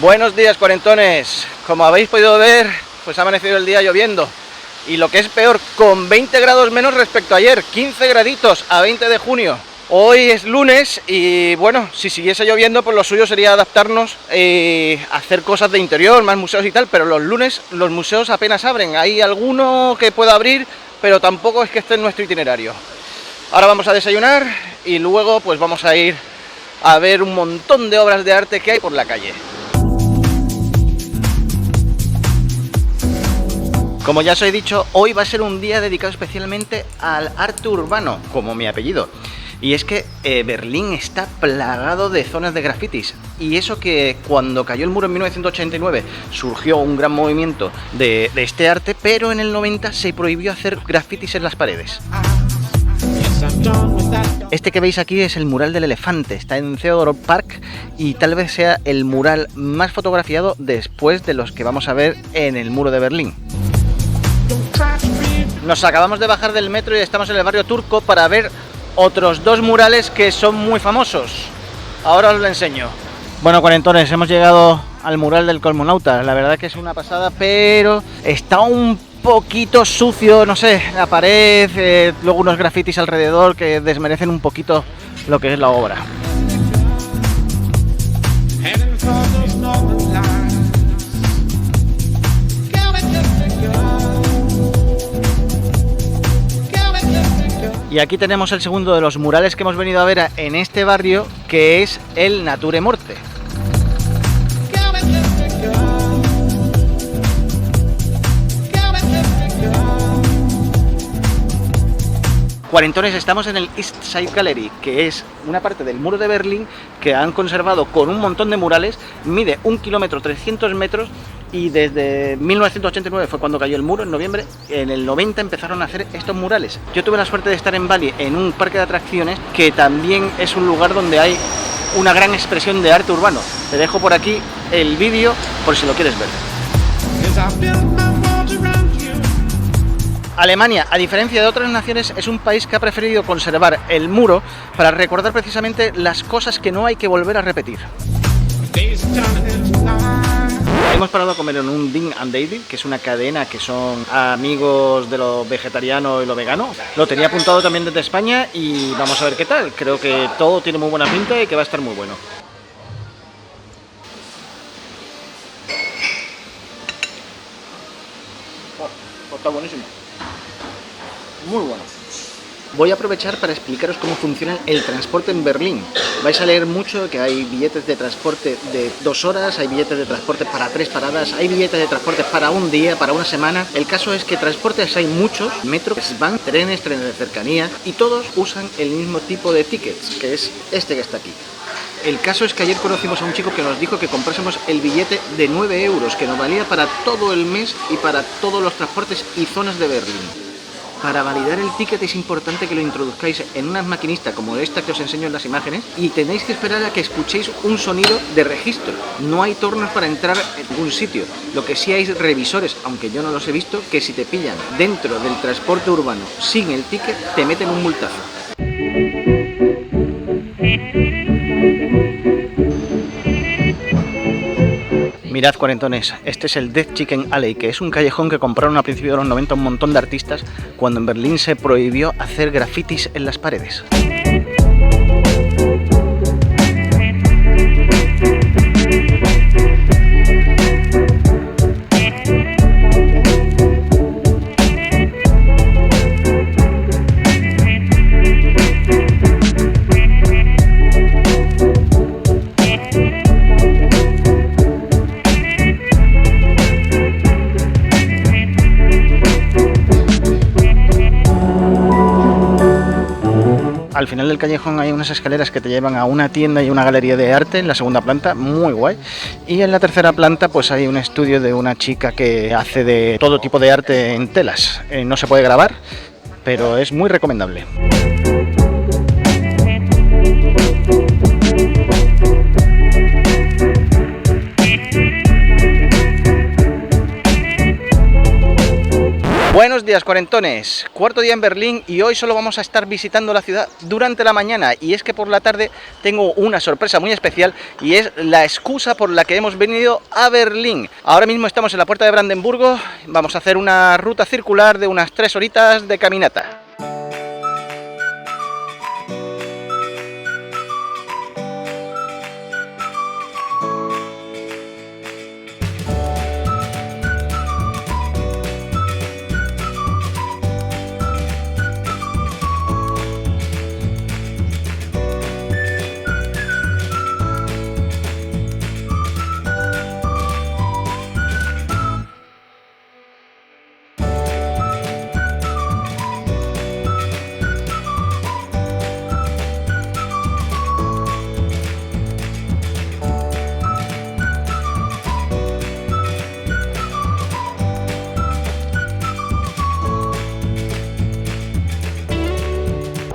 Buenos días, cuarentones. Como habéis podido ver, pues ha amanecido el día lloviendo. Y lo que es peor, con 20 grados menos respecto a ayer, 15 graditos a 20 de junio. Hoy es lunes y bueno, si siguiese lloviendo, pues lo suyo sería adaptarnos a hacer cosas de interior, más museos y tal, pero los lunes los museos apenas abren. Hay alguno que pueda abrir, pero tampoco es que esté en nuestro itinerario. Ahora vamos a desayunar y luego pues vamos a ir a ver un montón de obras de arte que hay por la calle. Como ya os he dicho, hoy va a ser un día dedicado especialmente al arte urbano, como mi apellido. Y es que Berlín está plagado de zonas de grafitis. Y eso que cuando cayó el muro en 1989 surgió un gran movimiento de este arte, pero en el 90 se prohibió hacer grafitis en las paredes. Este que veis aquí es el mural del elefante, está en Theodor Park y tal vez sea el mural más fotografiado después de los que vamos a ver en el muro de Berlín. Nos acabamos de bajar del metro y estamos en el barrio turco para ver otros dos murales que son muy famosos. Ahora os lo enseño. Bueno, cuarentones, hemos llegado al mural del cosmonauta. La verdad que es una pasada, pero está un poquito sucio, no sé, la pared, luego unos grafitis alrededor que desmerecen un poquito lo que es la obra. Y aquí tenemos el segundo de los murales que hemos venido a ver en este barrio, que es el Nature Morte. Cuarentones, estamos en el East Side Gallery, que es una parte del muro de Berlín que han conservado con un montón de murales. Mide 1 kilómetro 300 metros y desde 1989 fue cuando cayó el muro, en noviembre. En el 90 empezaron a hacer estos murales. Yo tuve la suerte de estar en Bali en un parque de atracciones que también es un lugar donde hay una gran expresión de arte urbano. Te dejo por aquí el vídeo por si lo quieres ver. Alemania, a diferencia de otras naciones, es un país que ha preferido conservar el muro para recordar precisamente las cosas que no hay que volver a repetir. Hemos parado a comer en un Dean and David, que es una cadena que son amigos de lo vegetariano y lo vegano. Lo tenía apuntado también desde España y vamos a ver qué tal. Creo que todo tiene muy buena pinta y que va a estar muy bueno. Está buenísimo. Muy bueno. Voy a aprovechar para explicaros cómo funciona el transporte en Berlín. Vais a leer mucho que hay billetes de transporte de 2 horas, hay billetes de transporte para 3 paradas, hay billetes de transporte para un día, para una semana. El caso es que transportes hay muchos, metro, van, trenes de cercanía y todos usan el mismo tipo de tickets, que es este que está aquí. El caso es que ayer conocimos a un chico que nos dijo que comprásemos el billete de 9 euros, que nos valía para todo el mes y para todos los transportes y zonas de Berlín. Para validar el ticket es importante que lo introduzcáis en una maquinista como esta que os enseño en las imágenes y tenéis que esperar a que escuchéis un sonido de registro. No hay tornos para entrar en ningún sitio. Lo que sí hay revisores, aunque yo no los he visto, que si te pillan dentro del transporte urbano sin el ticket te meten un multazo. Mirad, cuarentones, este es el Dead Chicken Alley, que es un callejón que compraron a principios de los 90 un montón de artistas cuando en Berlín se prohibió hacer grafitis en las paredes. Al final del callejón hay unas escaleras que te llevan a una tienda y una galería de arte en la segunda planta, muy guay. Y en la tercera planta pues hay un estudio de una chica que hace de todo tipo de arte en telas. No se puede grabar, pero es muy recomendable. Buenos días, cuarentones. Cuarto día en Berlín y hoy solo vamos a estar visitando la ciudad durante la mañana, y es que por la tarde tengo una sorpresa muy especial y es la excusa por la que hemos venido a Berlín. Ahora mismo estamos en la puerta de Brandenburgo, vamos a hacer una ruta circular de unas 3 horitas de caminata.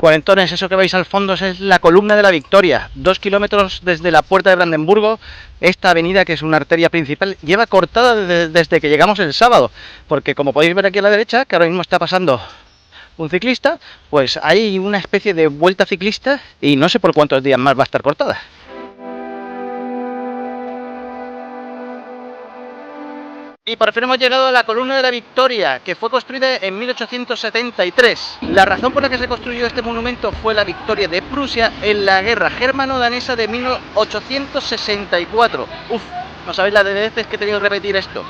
Cuarentones, eso que veis al fondo es la columna de la Victoria, 2 kilómetros desde la puerta de Brandenburgo. Esta avenida, que es una arteria principal, lleva cortada desde que llegamos el sábado, porque como podéis ver aquí a la derecha, que ahora mismo está pasando un ciclista, pues hay una especie de vuelta ciclista y no sé por cuántos días más va a estar cortada. Y por fin hemos llegado a la columna de la Victoria, que fue construida en 1873. La razón por la que se construyó este monumento fue la victoria de Prusia en la guerra germano-danesa de 1864. Uf, no sabéis la de veces que he tenido que repetir esto.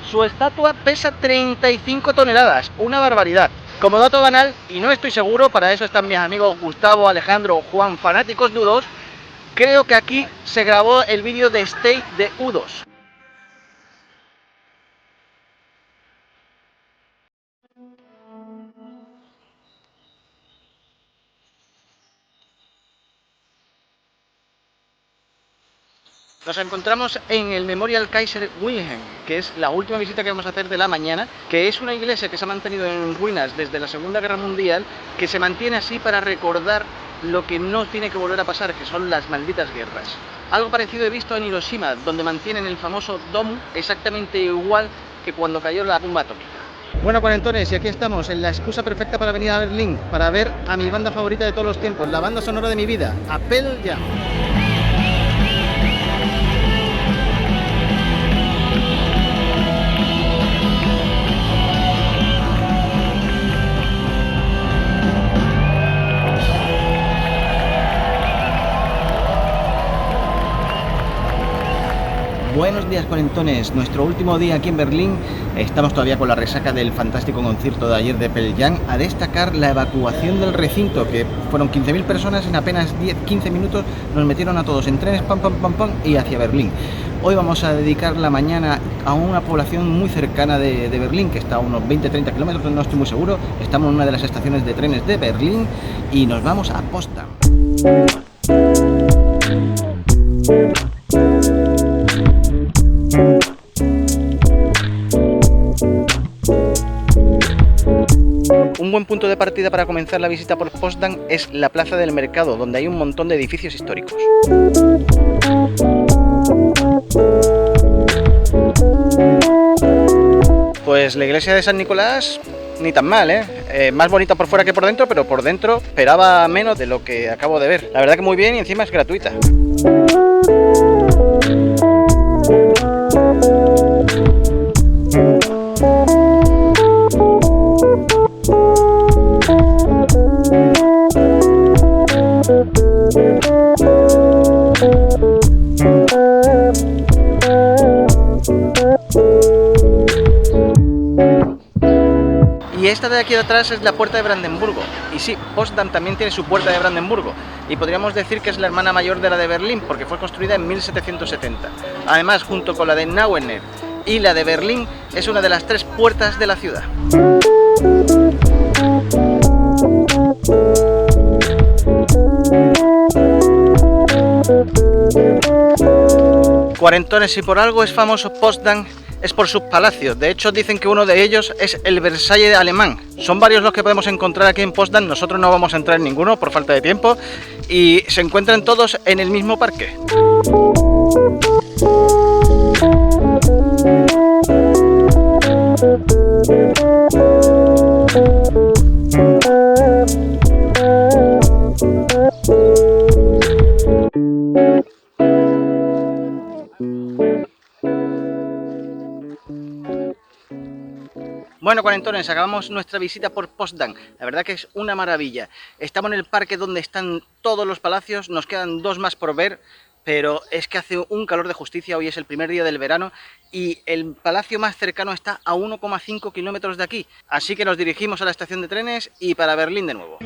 Su estatua pesa 35 toneladas, una barbaridad. Como dato banal, y no estoy seguro, para eso están mis amigos Gustavo, Alejandro o Juan, fanáticos de U2, creo que aquí se grabó el vídeo de Stay de U2. Nos encontramos en el Memorial Kaiser Wilhelm, que es la última visita que vamos a hacer de la mañana, que es una iglesia que se ha mantenido en ruinas desde la Segunda Guerra Mundial, que se mantiene así para recordar lo que no tiene que volver a pasar, que son las malditas guerras. Algo parecido he visto en Hiroshima, donde mantienen el famoso domo exactamente igual que cuando cayó la bomba atómica. Bueno, cuarentones, y aquí estamos en la excusa perfecta para venir a Berlín, para ver a mi banda favorita de todos los tiempos, la banda sonora de mi vida, a Pearl Jam. Buenos días, cuarentones, nuestro último día aquí en Berlín. Estamos todavía con la resaca del fantástico concierto de ayer de Pearl Jam. A destacar la evacuación del recinto, que fueron 15.000 personas en apenas 10-15 minutos. Nos metieron a todos en trenes, pam, pam, pam, pam, y hacia Berlín. Hoy vamos a dedicar la mañana a una población muy cercana de Berlín, que está a unos 20-30 kilómetros, no estoy muy seguro. Estamos en una de las estaciones de trenes de Berlín y nos vamos a Potsdam. Un buen punto de partida para comenzar la visita por Potsdam es la Plaza del Mercado, donde hay un montón de edificios históricos. Pues la iglesia de San Nicolás, ni tan mal, ¿eh? Más bonita por fuera que por dentro, pero por dentro esperaba menos de lo que acabo de ver. La verdad que muy bien, y encima es gratuita. Y esta de aquí de atrás es la puerta de Brandenburgo. Y sí, Potsdam también tiene su puerta de Brandenburgo. Y podríamos decir que es la hermana mayor de la de Berlín, porque fue construida en 1770. Además, junto con la de Nauener y la de Berlín, es una de las 3 puertas de la ciudad. Cuarentones, si por algo es famoso Potsdam, es por sus palacios. De hecho, dicen que uno de ellos es el Versalles alemán. Son varios los que podemos encontrar aquí en Potsdam. Nosotros no vamos a entrar en ninguno por falta de tiempo, y se encuentran todos en el mismo parque. Bueno, cuarentones, acabamos nuestra visita por Potsdam. La verdad que es una maravilla. Estamos en el parque donde están todos los palacios, nos quedan 2 más por ver, pero es que hace un calor de justicia, hoy es el primer día del verano y el palacio más cercano está a 1,5 kilómetros de aquí. Así que nos dirigimos a la estación de trenes y para Berlín de nuevo.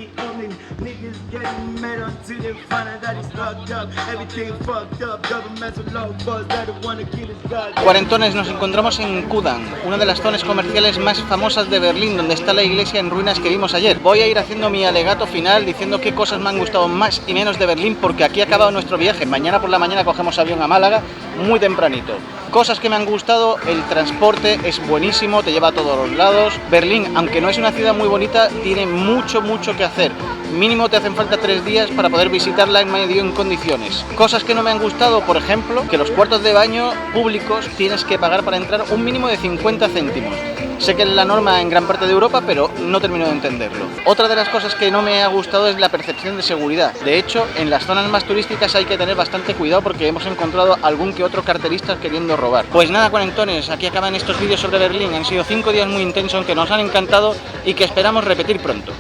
Cuarentones, nos encontramos en Kudamm, una de las zonas comerciales más famosas de Berlín, donde está la iglesia en ruinas que vimos ayer. Voy a ir haciendo mi alegato final diciendo qué cosas me han gustado más y menos de Berlín, porque aquí ha acabado nuestro viaje. Mañana por la mañana cogemos avión a Málaga, muy tempranito. Cosas que me han gustado: el transporte es buenísimo, te lleva a todos los lados. Berlín, aunque no es una ciudad muy bonita, tiene mucho que hacer. Mínimo te hacen falta 3 días para poder visitarla en medio en condiciones. Cosas que no me han gustado, por ejemplo, que los cuartos de baño públicos tienes que pagar para entrar un mínimo de 50 céntimos. Sé que es la norma en gran parte de Europa, pero no termino de entenderlo. Otra de las cosas que no me ha gustado es la percepción de seguridad. De hecho, en las zonas más turísticas hay que tener bastante cuidado porque hemos encontrado algún que otro carterista queriendo robar. Pues nada, cuarentones, aquí acaban estos vídeos sobre Berlín. Han sido 5 días muy intensos que nos han encantado y que esperamos repetir pronto.